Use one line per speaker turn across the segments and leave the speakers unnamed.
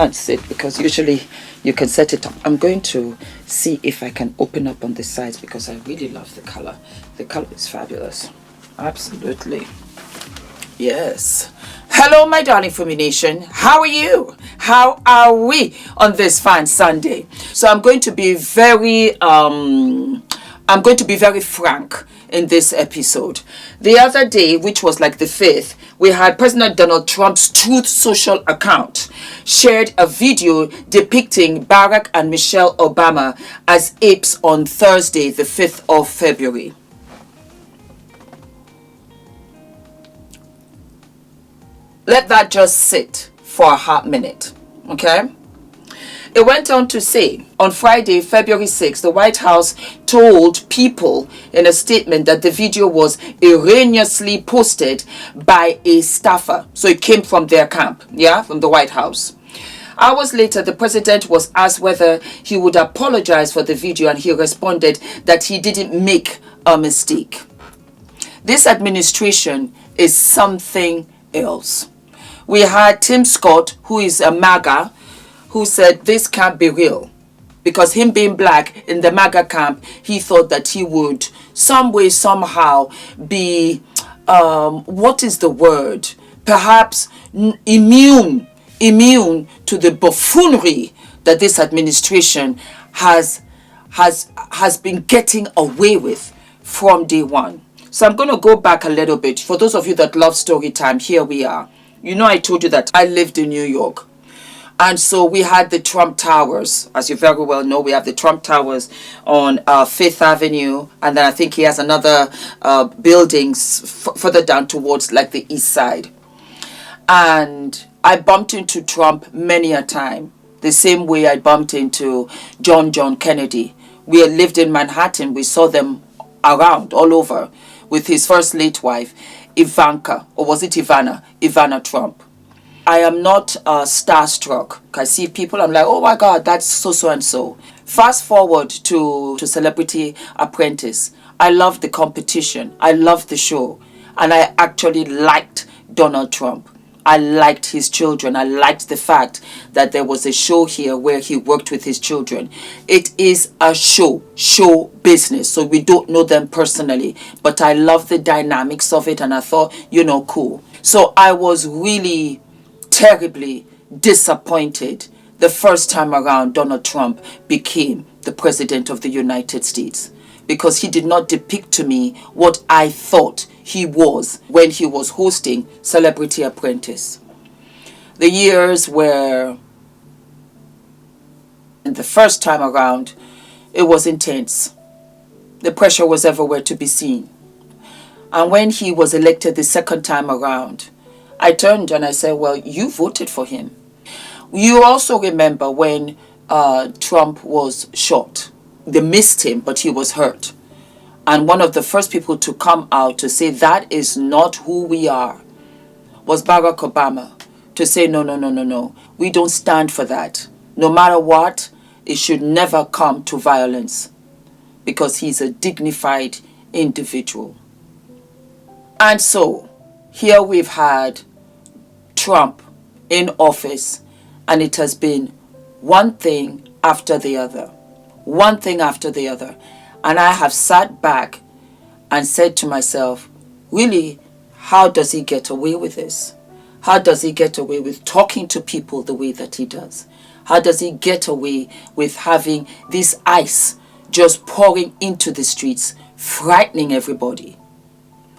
can't sit because usually you can set it up. I'm going to see if I can open up on the sides because I really love the color. The color is fabulous. Absolutely. Yes. Hello, my darling Fumi Nation. How are you? How are we on this fine Sunday? So I'm going to be very frank in this episode. The other day, which was like the 5th, we had President Donald Trump's Truth Social account shared a video depicting Barack and Michelle Obama as apes on Thursday, the 5th of February. Let that just sit for a hot minute, okay? It went on to say, on Friday, February 6th, the White House told people in a statement that the video was erroneously posted by a staffer. So it came from their camp, from the White House. Hours later, the president was asked whether he would apologize for the video, and he responded that he didn't make a mistake. This administration is something else. We had Tim Scott, who is a MAGA, who said this can't be real. Because him being black in the MAGA camp, he thought that he would some way, somehow be, what is the word? Perhaps immune to the buffoonery that this administration has been getting away with from day one. So I'm going to go back a little bit. For those of you that love story time, here we are. You know, I told you that I lived in New York. And so we had the Trump Towers. As you very well know, we have the Trump Towers on 5th Avenue. And then I think he has another buildings further down towards like the east side. And I bumped into Trump many a time. The same way I bumped into John Kennedy. We lived in Manhattan. We saw them around all over with his first late wife, Ivanka, or was it Ivana Trump. I am not starstruck. I see people, I'm like, oh my God, that's so and so. Fast forward to Celebrity Apprentice. I loved the competition. I loved the show. And I actually liked Donald Trump. I liked his children. I liked the fact that there was a show here where he worked with his children. It is a show business. So we don't know them personally. But I love the dynamics of it. And I thought, cool. So I was really terribly disappointed the first time around Donald Trump became the president of the United States. Because he did not depict to me what I thought he was when he was hosting Celebrity Apprentice. The years were, the first time around, it was intense. The pressure was everywhere to be seen. And when he was elected the second time around, I turned and I said, well, you voted for him. You also remember when Trump was shot. They missed him, but he was hurt. And one of the first people to come out to say that is not who we are was Barack Obama. To say, no. We don't stand for that. No matter what, it should never come to violence. Because he's a dignified individual. And so, here we've had Trump in office. And it has been one thing after the other. One thing after the other. And I have sat back and said to myself, really, how does he get away with this? How does he get away with talking to people the way that he does? How does he get away with having this ice just pouring into the streets, frightening everybody?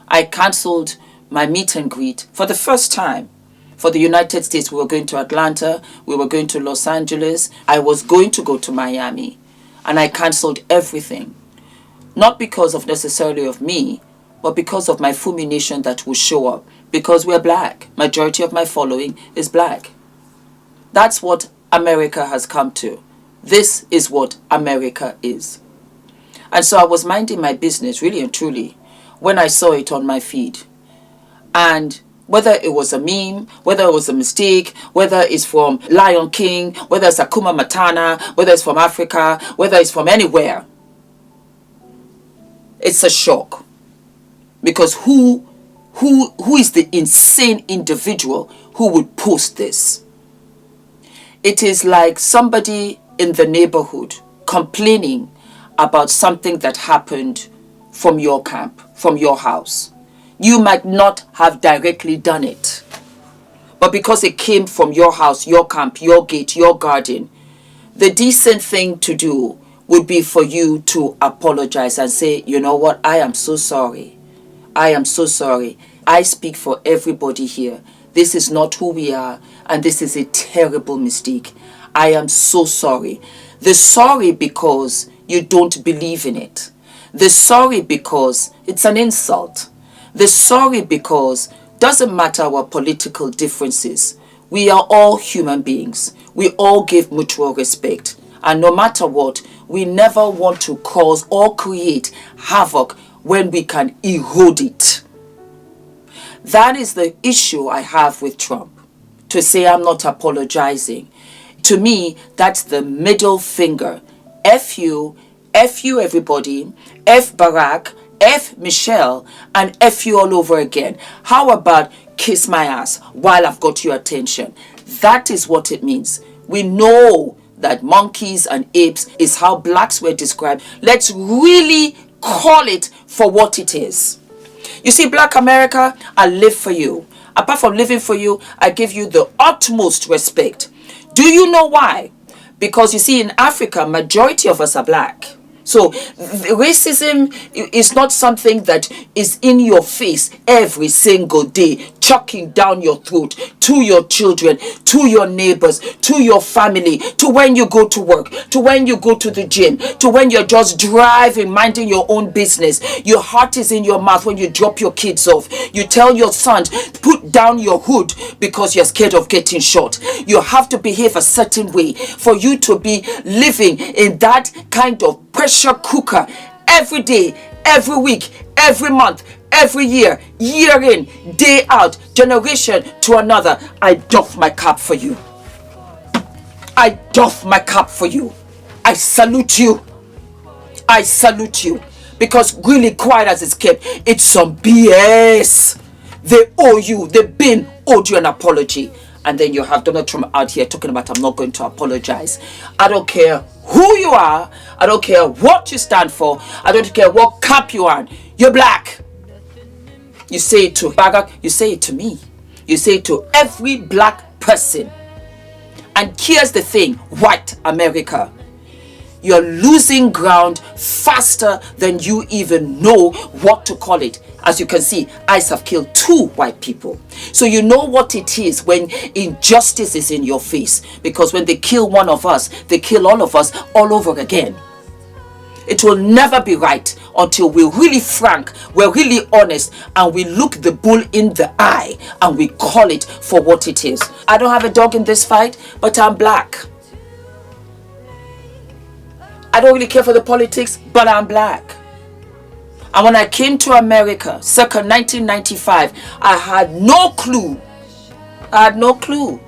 I cancelled my meet and greet for the first time. For the United States, we were going to Atlanta, we were going to Los Angeles, I was going to go to Miami, and I cancelled everything. Not because of necessarily of me, but because of my Fumi Nation that will show up. Because we're black. Majority of my following is black. That's what America has come to. This is what America is. And so I was minding my business, really and truly, when I saw it on my feed. And whether it was a meme, whether it was a mistake, whether it's from Lion King, whether it's Akuma Matana, whether it's from Africa, whether it's from anywhere, it's a shock. Because who is the insane individual who would post this? It is like somebody in the neighborhood complaining about something that happened from your camp, from your house. You might not have directly done it, but because it came from your house, your camp, your gate, your garden, the decent thing to do would be for you to apologize and say, you know what, I am so sorry. I am so sorry. I speak for everybody here. This is not who we are, and this is a terrible mistake. I am so sorry. The sorry because you don't believe in it. The sorry because it's an insult. The sorry because doesn't matter our political differences. We are all human beings. We all give mutual respect. And no matter what, we never want to cause or create havoc when we can erode it. That is the issue I have with Trump. To say I'm not apologizing. To me, that's the middle finger. F you everybody, F Barack, F Michelle, and F you all over again. How about kiss my ass while I've got your attention? That is what it means. We know that monkeys and apes is how blacks were described. Let's really call it for what it is. You see, Black America, I live for you. Apart from living for you, I give you the utmost respect. Do you know why? Because you see, in Africa, majority of us are black. So racism is not something that is in your face every single day, chucking down your throat to your children, to your neighbors, to your family, to when you go to work, to when you go to the gym, to when you're just driving, minding your own business. Your heart is in your mouth when you drop your kids off. You tell your sons, put down your hood because you're scared of getting shot. You have to behave a certain way for you to be living in that kind of pressure cooker every day, every week, every month, every year, year in, day out, generation to another. I doff my cap for you. I doff my cap for you. I salute you. I salute you. Because really, quiet as it's kept, it's some BS. They owe you. They've been owed you an apology. And then you have Donald Trump out here talking about I'm not going to apologize. I don't care who you are. I don't care what you stand for. I don't care what camp you are. You're black. You say it to Barack. You say it to me. You say it to every black person. And here's the thing, white America. You're losing ground faster than you even know what to call it. As you can see, ICE have killed 2 white people. So you know what it is when injustice is in your face. Because when they kill one of us, they kill all of us all over again. It will never be right until we're really frank, we're really honest, and we look the bull in the eye and we call it for what it is. I don't have a dog in this fight, but I'm black. I don't really care for the politics, but I'm black. And when I came to America, circa 1995, I had no clue. I had no clue.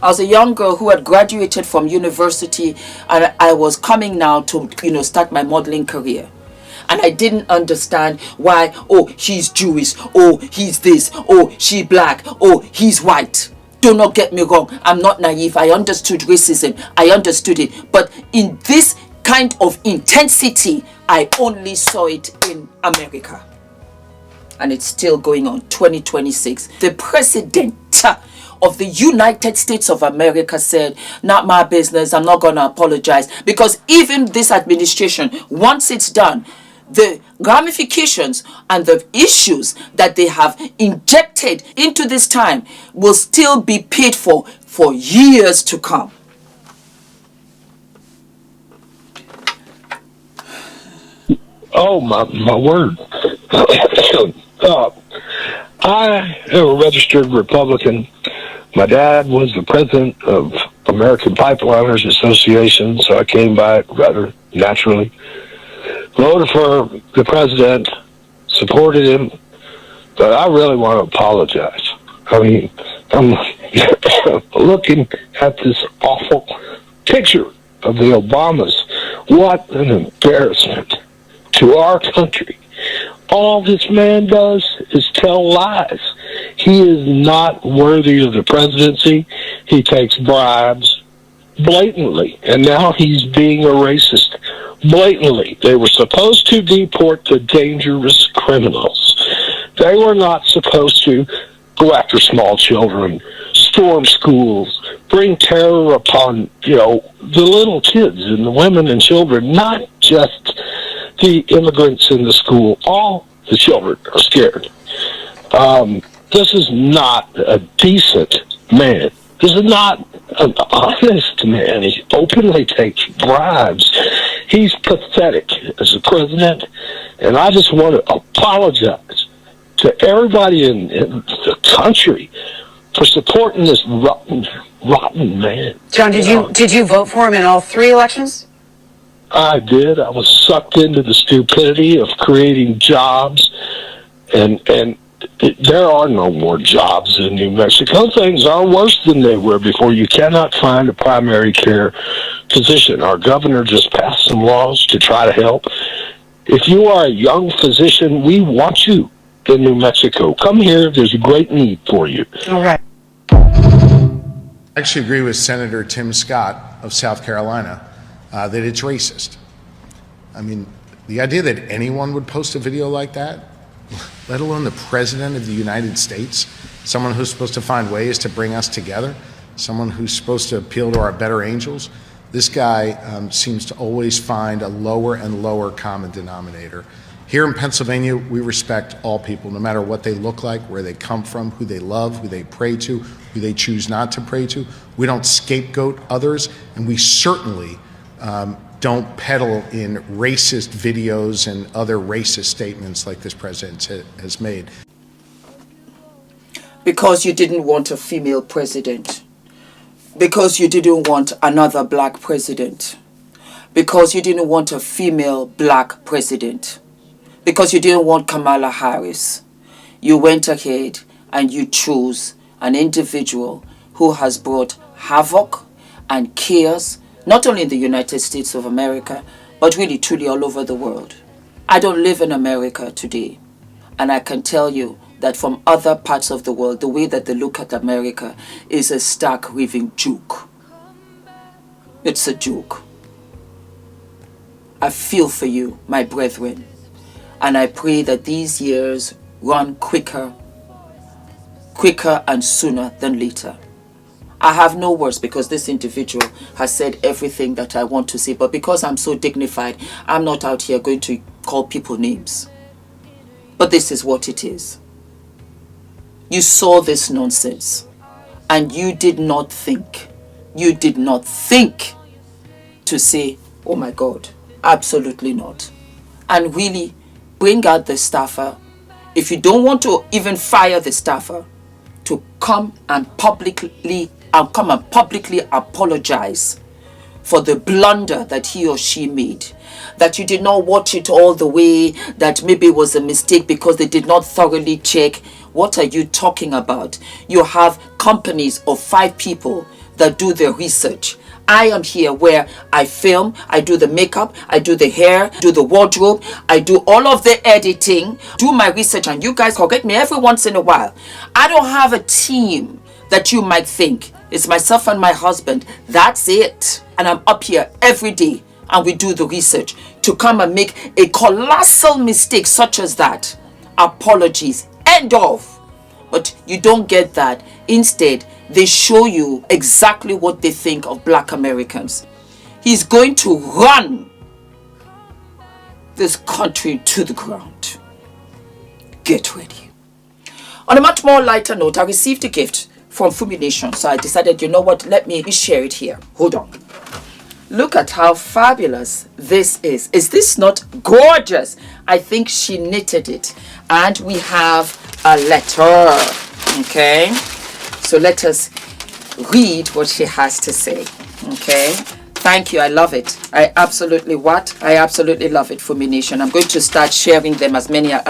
I was a young girl who had graduated from university, and I was coming now to, start my modeling career. And I didn't understand why, oh, she's Jewish, oh, he's this, oh, she black, oh, he's white. Do not get me wrong. I'm not naive. I understood racism. I understood it. But in this kind of intensity, I only saw it in America. And it's still going on, 2026. The president of the United States of America said, not my business, I'm not going to apologize. Because even this administration, once it's done, the ramifications and the issues that they have injected into this time will still be paid for years to come.
Oh, my word. I am a registered Republican. My dad was the president of American Pipeliners Association, so I came by it rather naturally. Voted for the president, supported him, but I really want to apologize. I mean, I'm looking at this awful picture of the Obamas. What an embarrassment to our country. All this man does is tell lies. He is not worthy of the presidency. He takes bribes. blatantly, and now he's being a racist. Blatantly, they were supposed to deport the dangerous criminals. They were not supposed to go after small children, storm schools, bring terror upon, the little kids and the women and children, not just the immigrants in the school. All the children are scared. This is not a decent man. This is not an honest man. He openly takes bribes. He's pathetic as a president, and I just want to apologize to everybody in the country for supporting this rotten man.
John, did you vote for him in all 3 elections?
I did. I was sucked into the stupidity of creating jobs, and there are no more jobs in New Mexico. Things are worse than they were before. You cannot find a primary care physician. Our governor just passed some laws to try to help. If you are a young physician, we want you in New Mexico. Come here. There's a great need for you.
All right.
I actually agree with Senator Tim Scott of South Carolina that it's racist. I mean, the idea that anyone would post a video like that, let alone the President of the United States, someone who's supposed to find ways to bring us together, someone who's supposed to appeal to our better angels, this guy seems to always find a lower and lower common denominator. Here in Pennsylvania, we respect all people, no matter what they look like, where they come from, who they love, who they pray to, who they choose not to pray to. We don't scapegoat others, and we certainly don't peddle in racist videos and other racist statements like this president has made.
Because you didn't want a female president. Because you didn't want another black president. Because you didn't want a female black president. Because you didn't want Kamala Harris. You went ahead and you chose an individual who has brought havoc and chaos, not only in the United States of America, but really truly all over the world. I don't live in America today, and I can tell you that from other parts of the world, the way that they look at America is a stark raving joke. It's a joke. I feel for you, my brethren, and I pray that these years run quicker and sooner than later. I have no words because this individual has said everything that I want to say, but because I'm so dignified, I'm not out here going to call people names. But this is what it is. You saw this nonsense and you did not think to say, oh my God, absolutely not. And really bring out the staffer, if you don't want to even fire the staffer, to come and publicly apologize for the blunder that he or she made. That you did not watch it all the way, that maybe it was a mistake because they did not thoroughly check. What are you talking about? You have companies of 5 people that do the research. I am here where I film, I do the makeup, I do the hair, do the wardrobe, I do all of the editing, do my research, and you guys correct me every once in a while. I don't have a team that you might think. It's myself and my husband. That's it. And I'm up here every day and we do the research. To come and make a colossal mistake such as that, apologies, end of. But you don't get that. Instead, they show you exactly what they think of black Americans. He's going to run this country to the ground. Get ready. On a much more lighter note, I received a gift from Fumi Nation, so I decided, you know what, let me share it here. Hold on. Look at how fabulous this is. Is this not gorgeous? I think she knitted it. And we have a letter. Okay. So let us read what she has to say. Okay. Thank you. I love it. I absolutely love it, Fumi Nation. I'm going to start sharing them as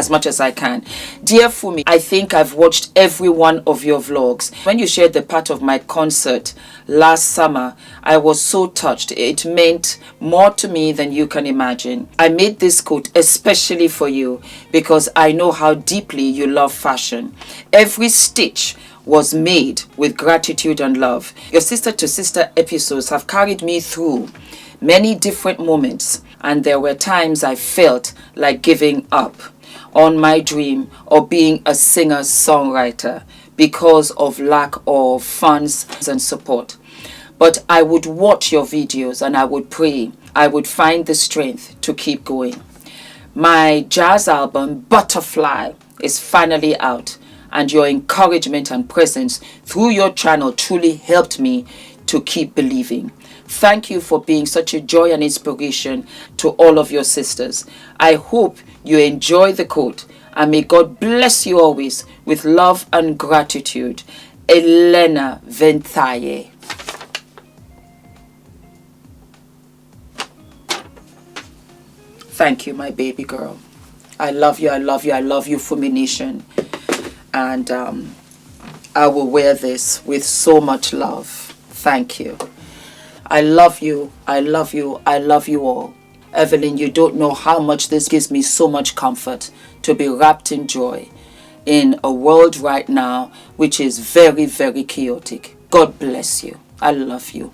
much as I can. Dear Fumi, I think I've watched every one of your vlogs. When you shared the part of my concert last summer, I was so touched. It meant more to me than you can imagine. I made this quote especially for you because I know how deeply you love fashion. Every stitch was made with gratitude and love. Your sister to sister episodes have carried me through many different moments, and there were times I felt like giving up on my dream of being a singer-songwriter because of lack of funds and support. But I would watch your videos and I would pray I would find the strength to keep going. My jazz album, Butterfly, is finally out, and your encouragement and presence through your channel truly helped me to keep believing. Thank you for being such a joy and inspiration to all of your sisters. I hope you enjoy the quote, and may God bless you always with love and gratitude. Elena Ventaye. Thank you, my baby girl. I love you, I love you, I love you, Fumi Nation. And I will wear this with so much love. Thank you. I love you, I love you, I love you all. Evelyn, you don't know how much this gives me so much comfort to be wrapped in joy in a world right now which is very, very chaotic. God bless you. I love you.